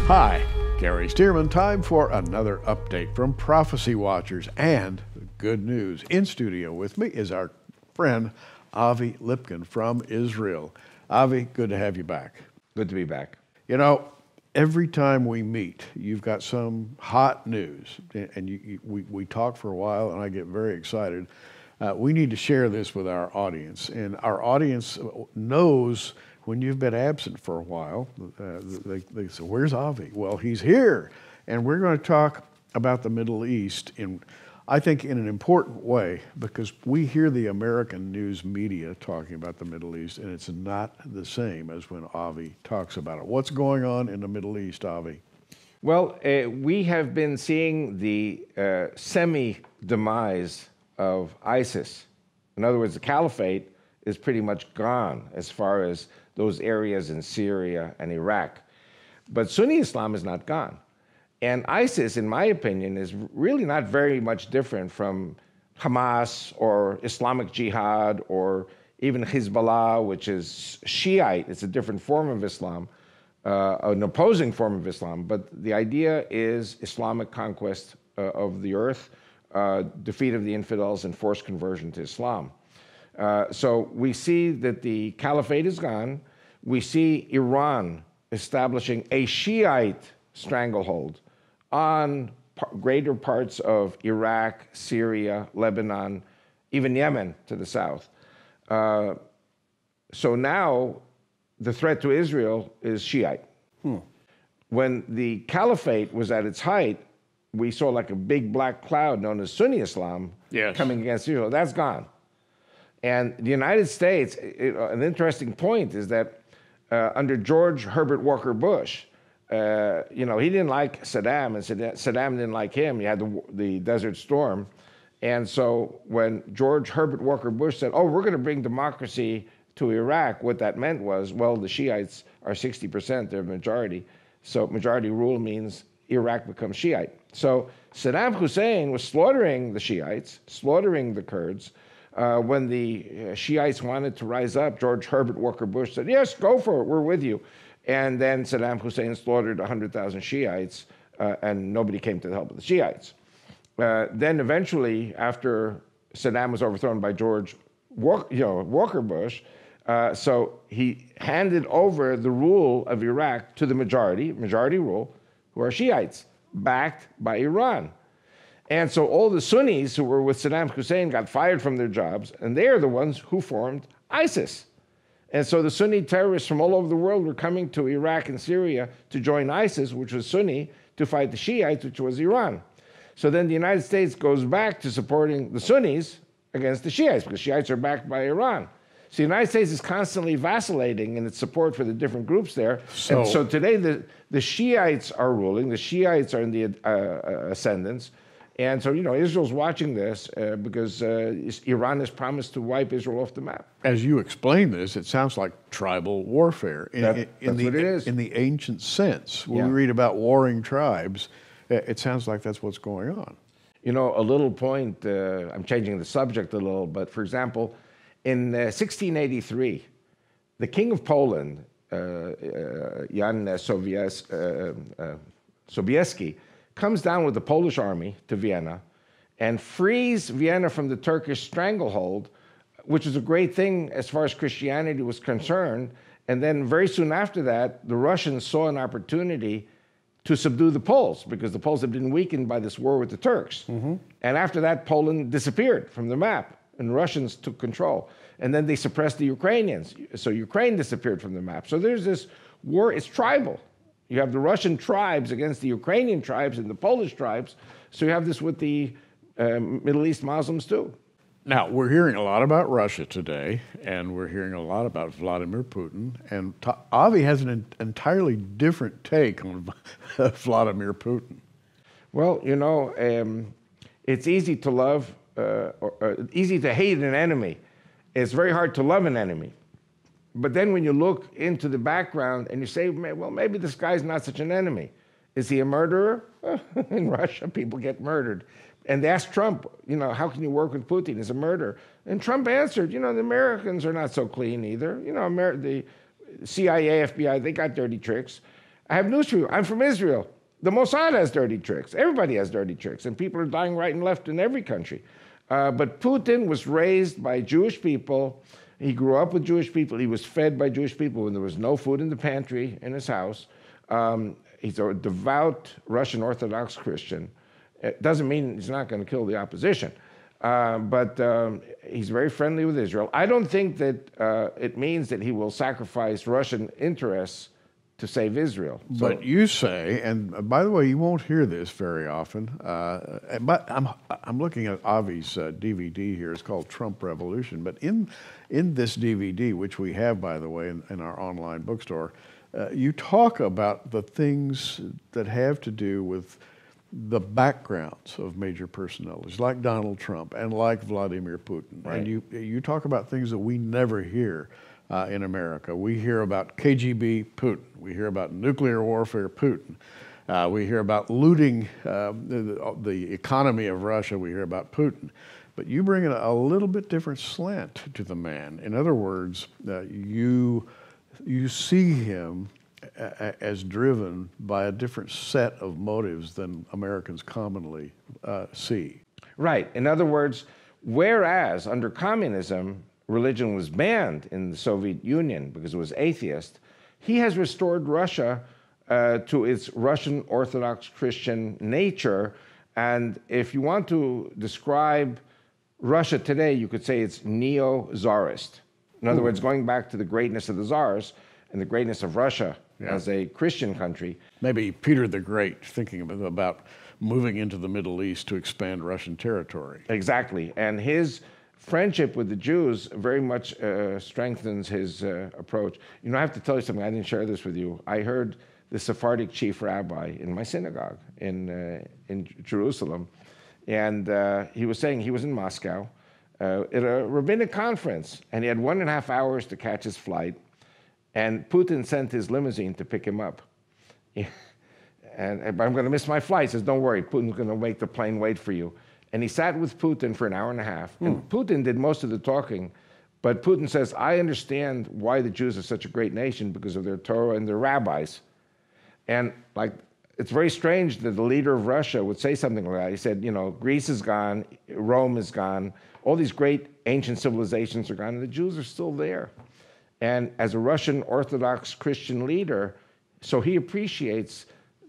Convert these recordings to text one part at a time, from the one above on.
Hi, Gary Stearman. Time for another update from Prophecy Watchers. And good news. In studio with me is our friend Avi Lipkin from Israel. Avi, good to have you back. Good to be back. You know, every time we meet, you've got some hot news. And we talk for a while, and I get very excited. We need to share this with our audience. And our audience knows when you've been absent for a while, they say, where's Avi? Well, he's here. And we're going to talk about the Middle East I think in an important way, because we hear the American news media talking about the Middle East, and it's not the same as when Avi talks about it. What's going on in the Middle East, Avi? Well, we have been seeing the semi-demise of ISIS. In other words, the caliphate is pretty much gone as far as those areas in Syria and Iraq. But Sunni Islam is not gone. And ISIS, in my opinion, is really not very much different from Hamas or Islamic Jihad or even Hezbollah, which is Shiite. It's a different form of Islam, an opposing form of Islam. But the idea is Islamic conquest of the earth, defeat of the infidels, and forced conversion to Islam. So we see that the caliphate is gone. We see Iran establishing a Shiite stranglehold on greater parts of Iraq, Syria, Lebanon, even Yemen to the south. So now the threat to Israel is Shiite. When the caliphate was at its height, we saw like a big black cloud known as Sunni Islam coming against Israel. That's gone. And the United States, an interesting point is that under George Herbert Walker Bush, he didn't like Saddam, and Saddam didn't like him. You had the Desert Storm. And so when George Herbert Walker Bush said, we're going to bring democracy to Iraq, what that meant was, well, the Shiites are 60%, they're a majority. So majority rule means Iraq becomes Shiite. So Saddam Hussein was slaughtering the Shiites, slaughtering the Kurds. When the Shiites wanted to rise up, George Herbert Walker Bush said, yes, go for it, we're with you. And then Saddam Hussein slaughtered 100,000 Shiites, and nobody came to the help of the Shiites. Then eventually, after Saddam was overthrown by George Walker Bush, so he handed over the rule of Iraq to the majority rule, who are Shiites, backed by Iran. And so all the Sunnis who were with Saddam Hussein got fired from their jobs, and they are the ones who formed ISIS. And so the Sunni terrorists from all over the world were coming to Iraq and Syria to join ISIS, which was Sunni, to fight the Shiites, which was Iran. So then the United States goes back to supporting the Sunnis against the Shiites, because Shiites are backed by Iran. So the United States is constantly vacillating in its support for the different groups there. And so today the Shiites are ruling, the Shiites are in the ascendance. And so, Israel's watching this because Iran has promised to wipe Israel off the map. As you explain this, it sounds like tribal warfare That's what it is. In the ancient sense. When we read about warring tribes, it sounds like that's what's going on. A little point, I'm changing the subject a little, but for example, in 1683, the King of Poland, Jan Sobieski, comes down with the Polish army to Vienna and frees Vienna from the Turkish stranglehold, which was a great thing as far as Christianity was concerned. And then very soon after that, the Russians saw an opportunity to subdue the Poles, because the Poles had been weakened by this war with the Turks. And after that, Poland disappeared from the map, and the Russians took control. And then they suppressed the Ukrainians. So Ukraine disappeared from the map. So there's this war, it's tribal. You have the Russian tribes against the Ukrainian tribes and the Polish tribes. So you have this with the Middle East Muslims too. Now, we're hearing a lot about Russia today, and we're hearing a lot about Vladimir Putin. And Avi has an entirely different take on Vladimir Putin. Well, it's easy to love, easy to hate an enemy. It's very hard to love an enemy. But then when you look into the background and you say, well, maybe this guy's not such an enemy. Is he a murderer? In Russia, people get murdered. And they asked Trump, how can you work with Putin? He's a murderer. And Trump answered, the Americans are not so clean either. The CIA, FBI, they got dirty tricks. I have news for you. I'm from Israel. The Mossad has dirty tricks. Everybody has dirty tricks, and people are dying right and left in every country. But Putin was raised by Jewish people. He grew up with Jewish people. He was fed by Jewish people when there was no food in the pantry in his house. He's a devout Russian Orthodox Christian. It doesn't mean he's not going to kill the opposition, but he's very friendly with Israel. I don't think that it means that he will sacrifice Russian interests to save Israel. But you say, and by the way, you won't hear this very often, but I'm looking at Avi's DVD here. It's called Trump Revolution. But in this DVD, which we have, by the way, in our online bookstore, you talk about the things that have to do with the backgrounds of major personalities, like Donald Trump and like Vladimir Putin. Right. And you talk about things that we never hear in America. We hear about KGB Putin. We hear about nuclear warfare Putin. We hear about looting the economy of Russia. We hear about Putin. But you bring in a little bit different slant to the man. In other words, you see him as driven by a different set of motives than Americans commonly see. Right. In other words, whereas under communism, religion was banned in the Soviet Union because it was atheist, he has restored Russia to its Russian Orthodox Christian nature. And if you want to describe Russia today, you could say it's neo-Tsarist. In other words, going back to the greatness of the Tsars and the greatness of Russia as a Christian country. Maybe Peter the Great, thinking about moving into the Middle East to expand Russian territory. Exactly. And his friendship with the Jews very much strengthens his approach. You know, I have to tell you something. I didn't share this with you. I heard the Sephardic chief rabbi in my synagogue in Jerusalem, and he was saying he was in Moscow at a rabbinic conference, and he had 1.5 hours to catch his flight, and Putin sent his limousine to pick him up. And I'm going to miss my flight. He says, don't worry, Putin's going to make the plane wait for you. And he sat with Putin for 1.5 hours. And Putin did most of the talking. But Putin says, I understand why the Jews are such a great nation because of their Torah and their rabbis. And like, it's very strange that the leader of Russia would say something like that. He said, you know, Greece is gone, Rome is gone, all these great ancient civilizations are gone, and the Jews are still there. And as a Russian Orthodox Christian leader, so he appreciates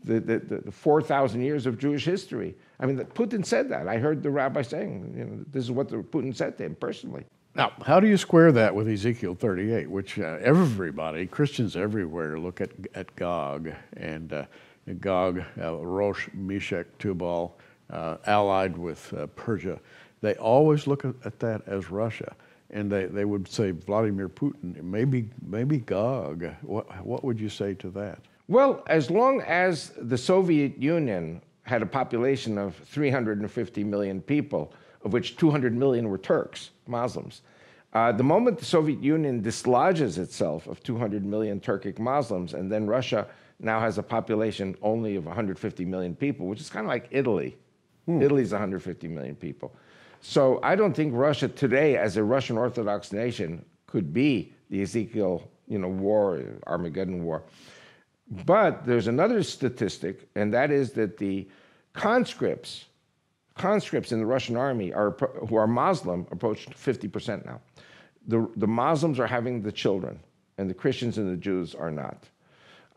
the 4,000 years of Jewish history. I mean, Putin said that. I heard the rabbi saying, you know, this is what Putin said to him personally. Now, how do you square that with Ezekiel 38, which everybody, Christians everywhere, look at Gog, and Gog, Rosh, Meshech, Tubal, allied with Persia. They always look at that as Russia. And they would say Vladimir Putin, maybe Gog. What would you say to that? Well, as long as the Soviet Union had a population of 350 million people, of which 200 million were Turks, Muslims, the moment the Soviet Union dislodges itself of 200 million Turkic Muslims, and then Russia now has a population only of 150 million people, which is kind of like Italy. Italy's 150 million people. So I don't think Russia today, as a Russian Orthodox nation, could be the Ezekiel, war, Armageddon war. But there's another statistic, and that is that the conscripts in the Russian army who are Muslim approach 50% now. The Muslims are having the children, and the Christians and the Jews are not.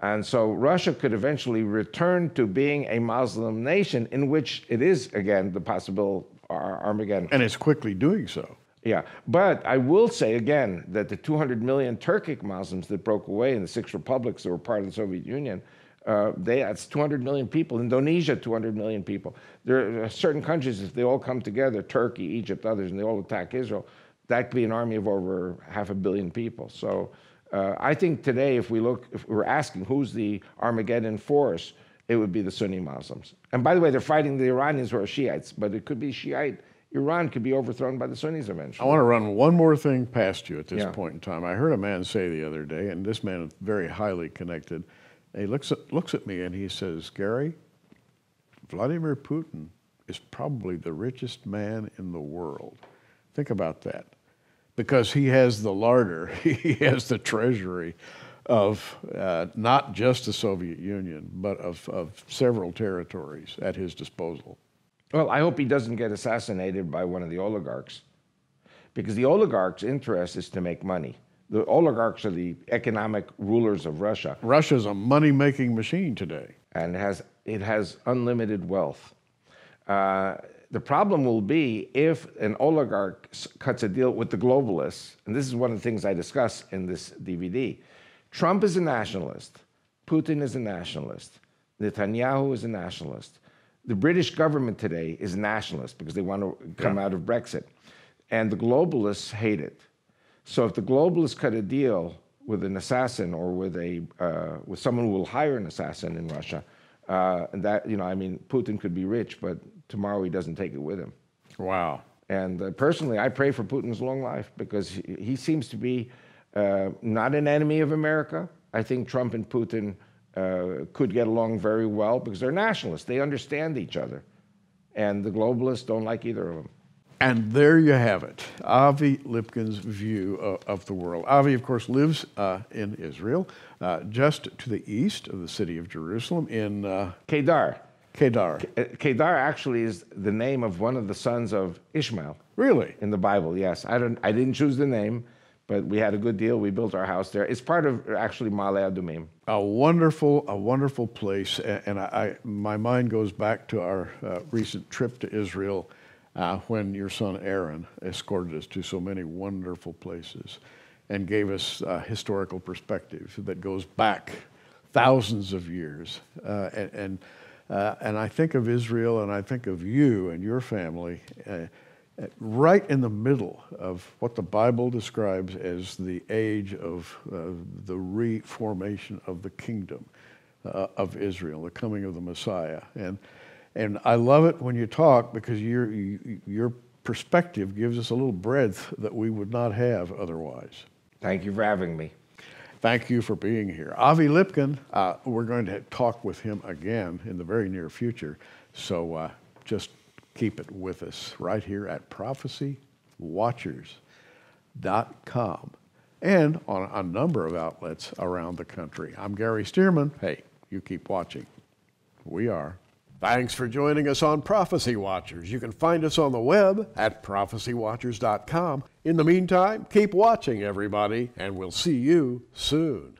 And so Russia could eventually return to being a Muslim nation in which it is, again, the possible Armageddon. And it's quickly doing so. Yeah, but I will say again that the 200 million Turkic Muslims that broke away in the 6 republics that were part of the Soviet Union, that's 200 million people. Indonesia, 200 million people. There are certain countries, if they all come together, Turkey, Egypt, others, and they all attack Israel, that could be an army of over 500 million people. So I think today, if we're asking who's the Armageddon force, it would be the Sunni Muslims. And by the way, they're fighting the Iranians who are Shiites, but it could be Shiite. Iran could be overthrown by the Sunnis eventually. I want to run one more thing past you at this point in time. I heard a man say the other day, and this man is very highly connected. He looks at me and he says, Gary, Vladimir Putin is probably the richest man in the world. Think about that. Because he has the larder, he has the treasury of not just the Soviet Union, but of several territories at his disposal. Well, I hope he doesn't get assassinated by one of the oligarchs, because the oligarchs' interest is to make money. The oligarchs are the economic rulers of Russia. Russia's a money-making machine today. And it has unlimited wealth. The problem will be if an oligarch cuts a deal with the globalists, and this is one of the things I discuss in this DVD. Trump is a nationalist. Putin is a nationalist. Netanyahu is a nationalist. The British government today is nationalist because they want to come out of Brexit. And the globalists hate it. So if the globalists cut a deal with an assassin or with someone who will hire an assassin in Russia, and that, I mean, Putin could be rich, but tomorrow he doesn't take it with him. Wow. And personally, I pray for Putin's long life because he seems to be not an enemy of America. I think Trump and Putin could get along very well because they're nationalists. They understand each other. And the globalists don't like either of them. And there you have it, Avi Lipkin's view of the world. Avi, of course, lives in Israel, just to the east of the city of Jerusalem in Kedar. Kedar. Kedar actually is the name of one of the sons of Ishmael. Really? In the Bible, yes. I didn't choose the name, but we had a good deal. We built our house there. It's part of actually Ma'ale Adumim. A wonderful place, and my mind goes back to our recent trip to Israel. When your son Aaron escorted us to so many wonderful places and gave us historical perspective that goes back thousands of years. And I think of Israel and I think of you and your family right in the middle of what the Bible describes as the age of the reformation of the kingdom of Israel, the coming of the Messiah. And I love it when you talk because your perspective gives us a little breadth that we would not have otherwise. Thank you for having me. Thank you for being here. Avi Lipkin, we're going to talk with him again in the very near future. So just keep it with us right here at prophecywatchers.com and on a number of outlets around the country. I'm Gary Stearman. Hey, you keep watching. We are. Thanks for joining us on Prophecy Watchers. You can find us on the web at prophecywatchers.com. In the meantime, keep watching, everybody, and we'll see you soon.